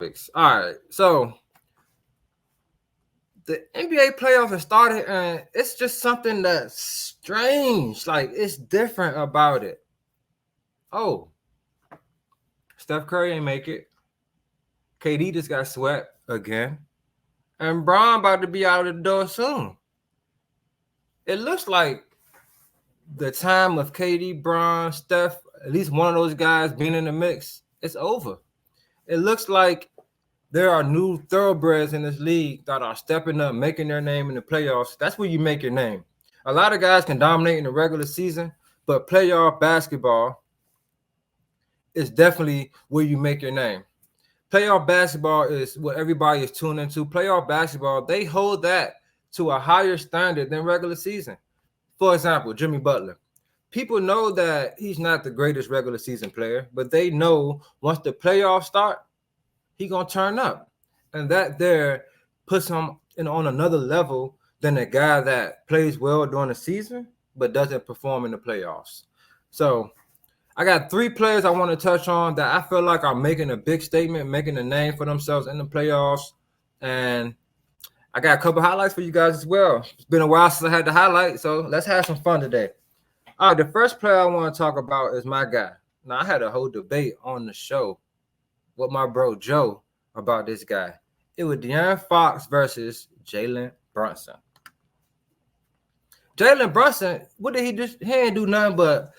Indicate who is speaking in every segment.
Speaker 1: All right, so the NBA playoffs have started, and it's just something that's strange. Like it's different about it. Oh, Steph Curry ain't make it. KD just got swept again, and Bron about to be out of the door soon. It looks like the time of KD, Bron, Steph, at least one of those guys being in the mix, it's over. It looks like there are new thoroughbreds in this league that are stepping up, making their name in the playoffs. That's where you make your name. A lot of guys can dominate in the regular season, but playoff basketball is definitely where you make your name. Playoff basketball is what everybody is tuned into. Playoff basketball, they hold that to a higher standard than regular season. For example, Jimmy Butler. People know that he's not the greatest regular season player, but they know once the playoffs start, he gonna turn up, and that there puts him on another level than a guy that plays well during the season but doesn't perform in the playoffs. So I got three players I want to touch on that I feel like are making a big statement, making a name for themselves in the playoffs, and I got a couple highlights for you guys as well. It's been a while since I had the highlight, so let's have some fun today. All right, the first player I want to talk about is my guy. Now I had a whole debate on the show with my bro Joe about this guy. It was De'Aaron Fox versus Jalen Brunson. Jalen Brunson, what did he do? He ain't do nothing but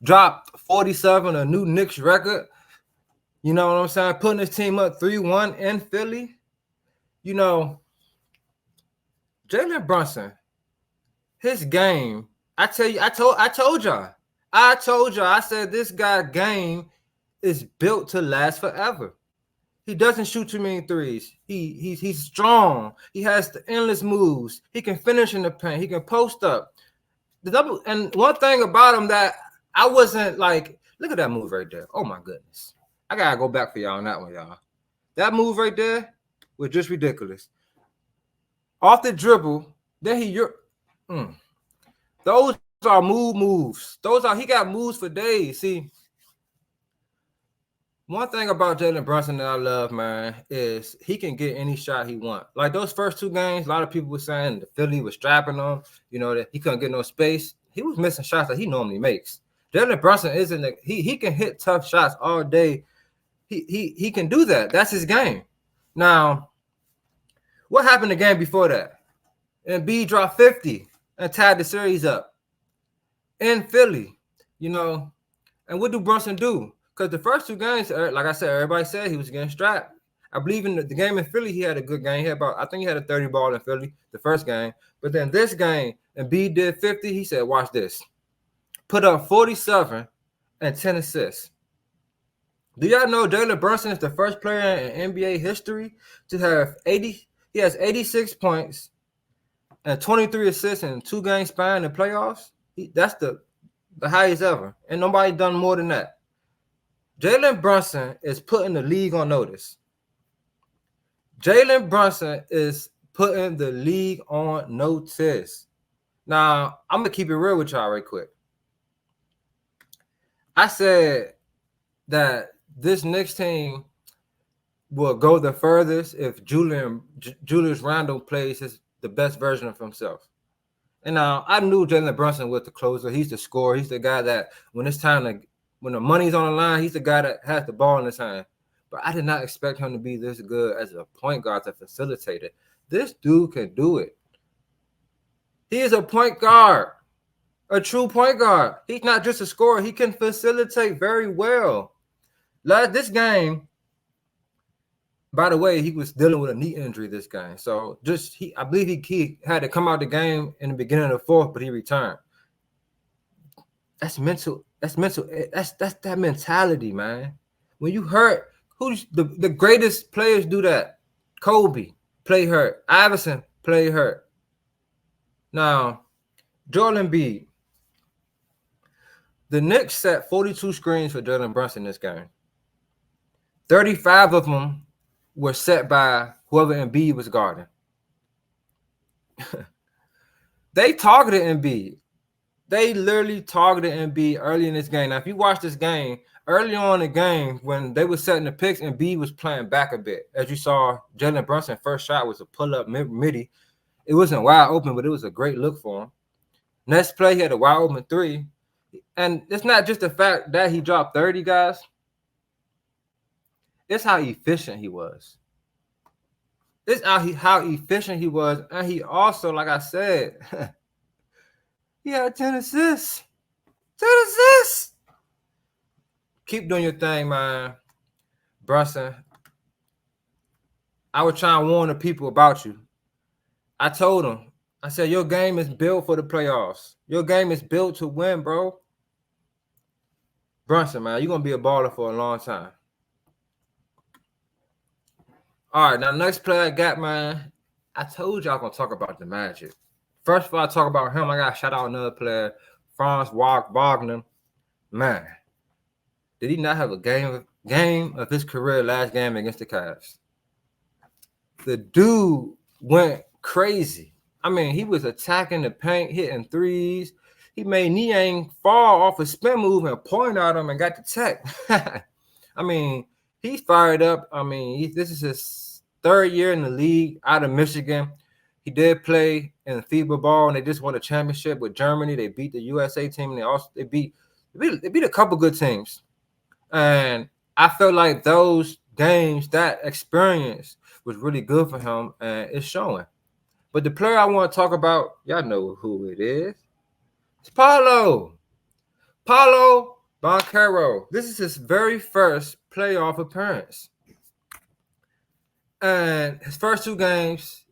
Speaker 1: drop 47, a new Knicks record. You know what I'm saying? Putting his team up 3-1 in Philly. You know, Jalen Brunson, his game. I tell you, I told y'all. I said this guy's game is built to last forever. He doesn't shoot too many threes. He's strong. He has the endless moves. He can finish in the paint. He can post up. And one thing about him that I wasn't like, look at that move right there. Oh my goodness. I gotta go back for y'all on that one, y'all. That move right there was just ridiculous. Off the dribble, then those are moves. He got moves for days. See, one thing about Jalen Brunson that I love, man, is he can get any shot he wants. Like those first two games, a lot of people were saying the Philly was strapping him, that he couldn't get no space. He was missing shots that he normally makes. Jalen Brunson he can hit tough shots all day. He can do that. That's his game. Now, what happened the game before that? Embiid dropped 50 and tied the series up in Philly, and what do Brunson do? Because the first two games, like I said, everybody said he was getting strapped. I believe in the game in Philly, he had a good game. I think he had a 30 ball in Philly the first game. But then this game, Embiid did 50. He said, watch this. Put up 47 and 10 assists. Do y'all know Jalen Brunson is the first player in NBA history to have 80? He has 86 points and 23 assists in 2-game span in playoffs. That's the highest ever. And nobody done more than that. Jalen Brunson is putting the league on notice. Jalen Brunson is putting the league on notice. Now, I'm going to keep it real with y'all right quick. I said that this Knicks team will go the furthest if Julius Randle plays the best version of himself. And now I knew Jalen Brunson was the closer. He's the scorer. He's the guy that when the money's on the line, he's the guy that has the ball in his hand. But I did not expect him to be this good as a point guard to facilitate it. This dude can do it. He is a point guard, a true point guard. He's not just a scorer. He can facilitate very well. This game, by the way, he was dealing with a knee injury this game. So I believe he had to come out the game in the beginning of the fourth, but he returned. That's mental. That's mental. That's that mentality, man. When you hurt, who's the greatest players do that? Kobe, play hurt. Iverson, play hurt. Now, Joel Embiid. The Knicks set 42 screens for Jalen Brunson this game. 35 of them were set by whoever Embiid was guarding. They targeted Embiid. They literally targeted Embiid early in this game. Now, if you watch this game, early on in the game when they were setting the picks and B was playing back a bit. As you saw, Jalen Brunson's first shot was a pull-up midi. It wasn't wide open, but it was a great look for him. Next play, he had a wide open three. And it's not just the fact that he dropped 30, guys. It's how efficient he was. It's how efficient he was. And he also, like I said, he had 10 assists. 10 assists. Keep doing your thing, man. Brunson. I was trying to warn the people about you. I told them, I said, your game is built for the playoffs. Your game is built to win, bro. Brunson, man, you're going to be a baller for a long time. All right, now next player I got, man. I told y'all I'm going to talk about the Magic. First of all, I talk about him, I got to shout out another player, Franz Wagner. Man, did he not have a game of his career last game against the Cavs? The dude went crazy. I mean, he was attacking the paint, hitting threes. He made Niang fall off a spin move and point at him and got the tech. I mean, he's fired up. I mean, this is his third year in the league out of Michigan. He did play in FIBA ball, and they just won a championship with Germany. They beat the USA team, and they beat a couple good teams. And I felt like those games, that experience was really good for him, and it's showing. But the player I want to talk about, y'all know who it is. It's Paolo Banchero. This is his very first playoff appearance. And his first two games,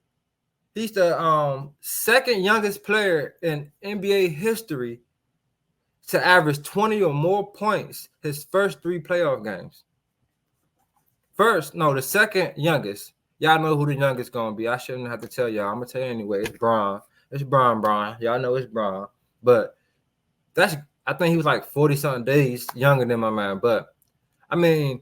Speaker 1: he's the second youngest player in NBA history to average 20 or more points his first three playoff games. The second youngest. Y'all know who the youngest gonna be. I shouldn't have to tell y'all. I'm gonna tell you anyway. It's Bron. It's Bron. Y'all know it's Bron. But I think he was like 40-something days younger than my man. But I mean,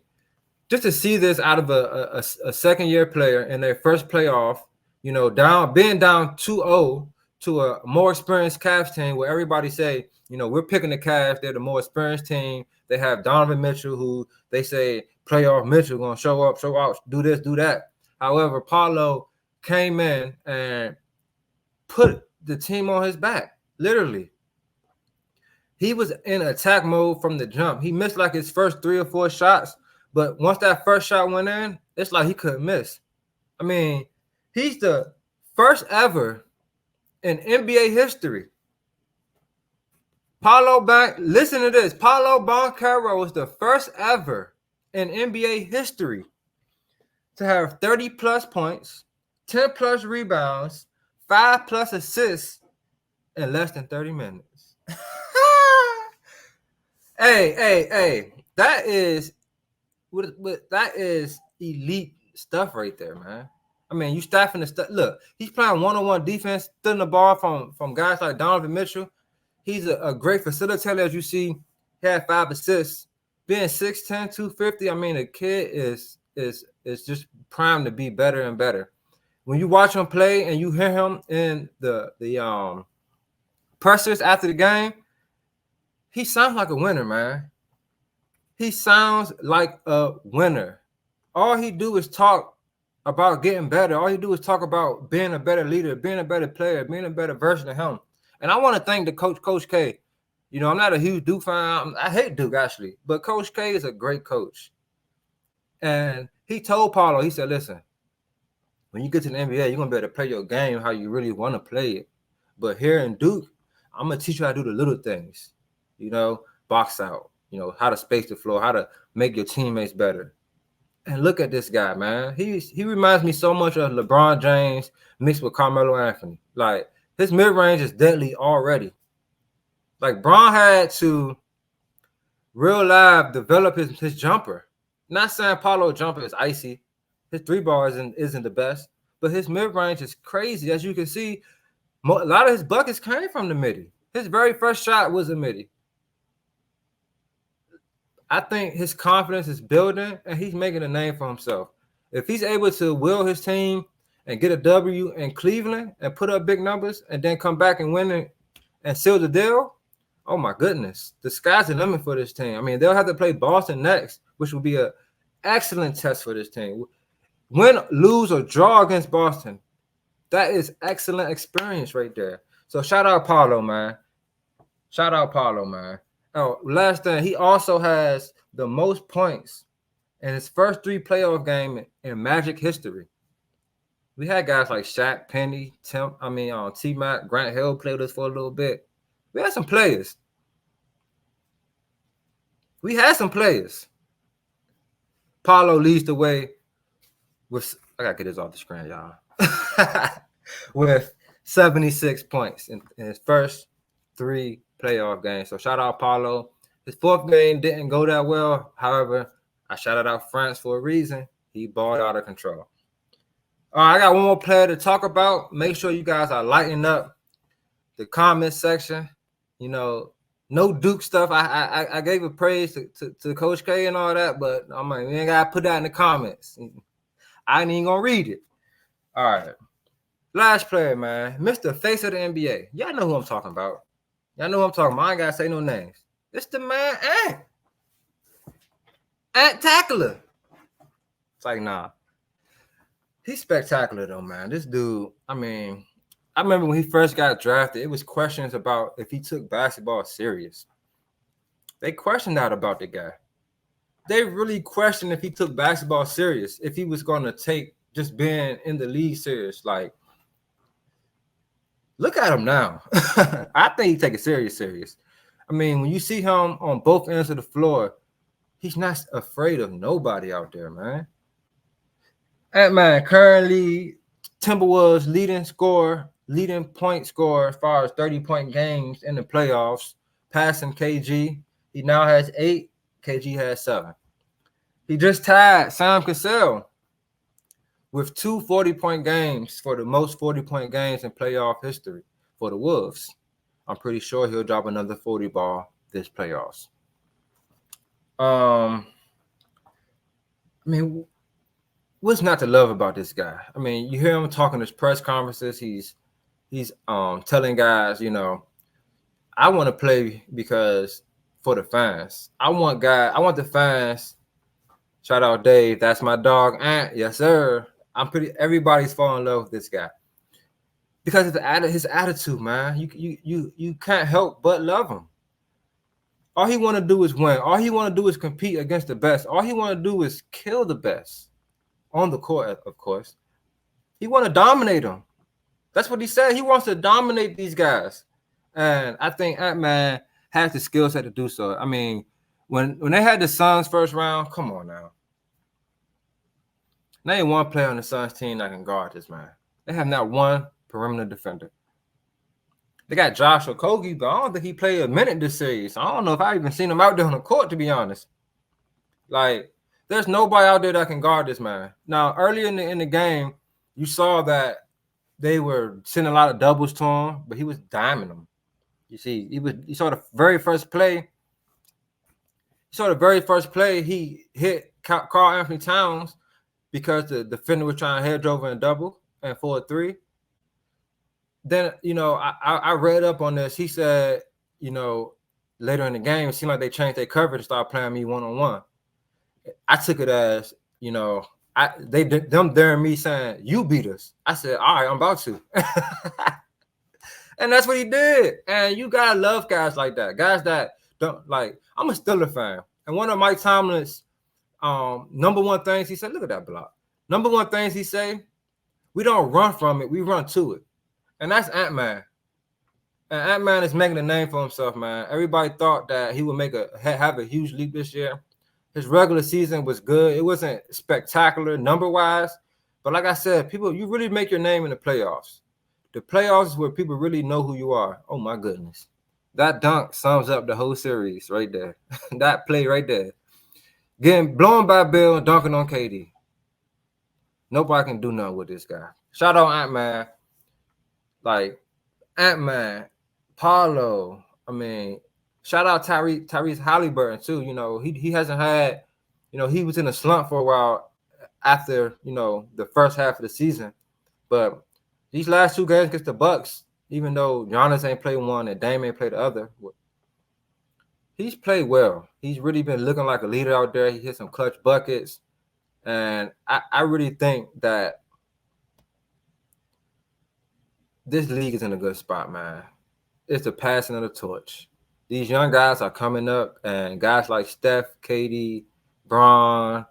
Speaker 1: just to see this out of a second-year player in their first playoff, you know, being down 2-0 to a more experienced Cavs team where everybody say, you know, we're picking the Cavs. They're the more experienced team. They have Donovan Mitchell, who they say playoff Mitchell going to show up, show out, do this, do that. However, Paolo came in and put the team on his back, literally. He was in attack mode from the jump. He missed like his first 3 or 4 shots, but once that first shot went in, it's like he couldn't miss. I mean, he's the first ever in NBA history. Listen to this. Paolo Banchero is the first ever in NBA history to have 30-plus points, 10-plus rebounds, 5-plus assists in less than 30 minutes. Hey, that is elite stuff right there, man. I mean, you staffing the stuff. Look, he's playing one-on-one defense, stealing the ball from guys like Donovan Mitchell. He's a great facilitator, as you see. He had 5 assists. Being 6'10", 250, I mean, the kid is just primed to be better and better. When you watch him play and you hear him in the pressers after the game, he sounds like a winner, man. He sounds like a winner. All he do is talk about getting better. All he do is talk about being a better leader, being a better player, being a better version of him. And I want to thank the Coach K. You know, I'm not a huge Duke fan. I hate Duke, actually. But Coach K is a great coach. And he told Paolo, he said, listen, when you get to the NBA, you're going to be able to play your game how you really want to play it. But here in Duke, I'm going to teach you how to do the little things. You know, box out. You know, how to space the floor, how to make your teammates better. And look at this guy, man. He reminds me so much of LeBron James mixed with Carmelo Anthony. Like, his mid-range is deadly already. Like, Bron had to real live develop his jumper. Not saying Paolo jumper is icy. His 3-ball isn't the best. But his mid-range is crazy. As you can see, a lot of his buckets came from the midi. His very first shot was a midi. I think his confidence is building, and he's making a name for himself. If he's able to will his team and get a W in Cleveland and put up big numbers and then come back and win it and seal the deal, Oh my goodness, the sky's the limit for this team. I mean, they'll have to play Boston next, which will be an excellent test for this team. Win, lose, or draw against Boston, that is excellent experience right there. So shout out Paulo, man. Shout out Paulo, man. Oh, last thing, he also has the most points in his first 3 playoff games in Magic history. We had guys like Shaq, Penny, T-Mac, Grant Hill played with us for a little bit. We had some players. Paulo leads the way with, I gotta get this off the screen, y'all. With 76 points in his first 3 playoff games. So shout out Paulo. His 4th game didn't go that well. However, I shouted out France for a reason. He balled out of control. All right, I got one more player to talk about. Make sure you guys are lighting up the comment section. You know, no Duke stuff. I gave a praise to Coach K and all that, but I'm like, we ain't gotta put that in the comments. I ain't even gonna read it. All right. Last player, man. Mr. Face of the NBA. Y'all know who I'm talking about. Y'all know who I'm talking about. I ain't gotta say no names. It's the man Ant. Ant Tackler. It's like, nah. He's spectacular though, man. This dude, I mean, I remember when he first got drafted, it was questions about if he took basketball serious. They questioned that about the guy. They really questioned if he took basketball serious, if he was going to take just being in the league serious. Like, look at him now. I think he take it serious. I mean, when you see him on both ends of the floor, he's not afraid of nobody out there, man. Ant-Man currently Timberwolves leading point scorer as far as 30-point games in the playoffs, passing KG. He now has 8. KG has 7. He just tied Sam Cassell with 2 40-point games for the most 40-point games in playoff history for the Wolves. I'm pretty sure he'll drop another 40 ball this playoffs. I mean, what's not to love about this guy? I mean, you hear him talking his press conferences. He's telling guys, you know, I want to play because for the fans. I want the fans. Shout out Dave. That's my dog, Ant. Yes, sir. Everybody's falling in love with this guy because of his attitude, man. You can't help but love him. All he want to do is win. All he want to do is compete against the best. All he want to do is kill the best on the court, of course. He want to dominate them. That's what he said. He wants to dominate these guys. And I think Ant-Man has the skill set to do so. I mean, when they had the Suns first round, come on now. There ain't one player on the Suns team that can guard this man. They have not one perimeter defender. They got Josh Okogie, but I don't think he played a minute this series. I don't know if I even seen him out there on the court, to be honest. Like, there's nobody out there that can guard this man. Now, earlier in the game, you saw that they were sending a lot of doubles to him, but he was diming them. You see, you saw the very first play. He hit Karl Anthony Towns because the defender was trying to hedge over and double and for a 3. Then, you know, I read up on this. He said, you know, later in the game, it seemed like they changed their coverage to start playing me one-on-one. I took it as, you know, them daring me saying, you beat us. I said, all right, I'm about to. And that's what he did. And you got to love guys like that. Guys that don't, like, I'm a Steelers fan. And one of Mike Tomlin's number one things he said, look at that block. Number one things he say, we don't run from it, we run to it. And that's Ant-Man. And Ant-Man is making a name for himself, man. Everybody thought that he would have a huge leap this year. His regular season was good. It wasn't spectacular number-wise. But like I said, people, you really make your name in the playoffs. The playoffs is where people really know who you are. Oh, my goodness. That dunk sums up the whole series right there. That play right there. Getting blown by Bill and dunking on KD. Nobody can do nothing with this guy. Shout out Ant-Man. Like, Ant-Man, Paulo. I mean, shout out Tyrese Halliburton, too. You know, he hasn't had, you know, he was in a slump for a while after, you know, the first half of the season. But these last 2 games against the Bucks, even though Giannis ain't played one and Dame ain't played the other, he's played well. He's really been looking like a leader out there. He hit some clutch buckets. And I really think that this league is in a good spot, man. It's the passing of the torch. These young guys are coming up, and guys like Steph, KD, Braun,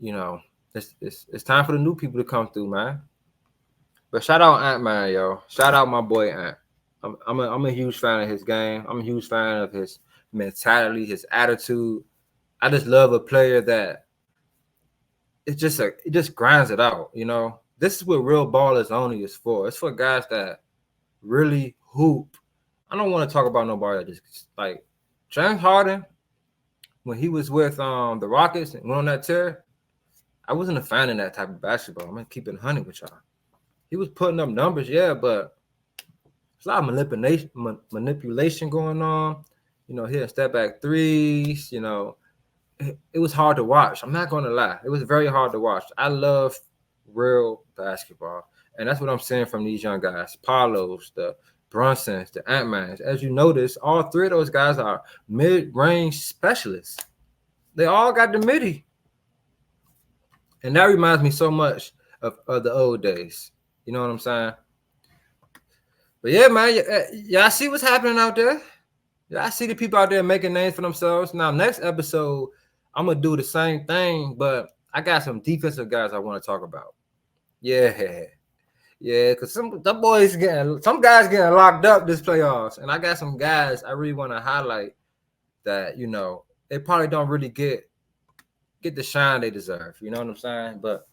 Speaker 1: you know, it's time for the new people to come through, man. But shout out Ant-Man, yo. Shout out my boy Ant. I'm a huge fan of his game. I'm a huge fan of his mentality, his attitude. I just love a player that it just grinds it out, you know. This is what real ballers only is for. It's for guys that really hoop. I don't want to talk about nobody that just like James Harden when he was with the Rockets and went on that tear. I wasn't a fan of that type of basketball. I'm gonna keep it 100 with y'all. He was putting up numbers, yeah, but there's a lot of manipulation going on. You know, hitting step back threes. You know, it was hard to watch. I'm not gonna lie, it was very hard to watch. I love real basketball, and that's what I'm saying from these young guys, Paulos, the Brunsons, the Ant-Mans. As you notice, all three of those guys are mid-range specialists. They all got the midi, and that reminds me so much of the old days. You know what I'm saying? But yeah, man, y'all see what's happening out there? Yeah, I see the people out there making names for themselves. Now, next episode, I'm gonna do the same thing, but I got some defensive guys I want to talk about. Yeah, because some guys getting locked up this playoffs, and I got some guys I really want to highlight that, you know, they probably don't really get the shine they deserve. You know what I'm saying? But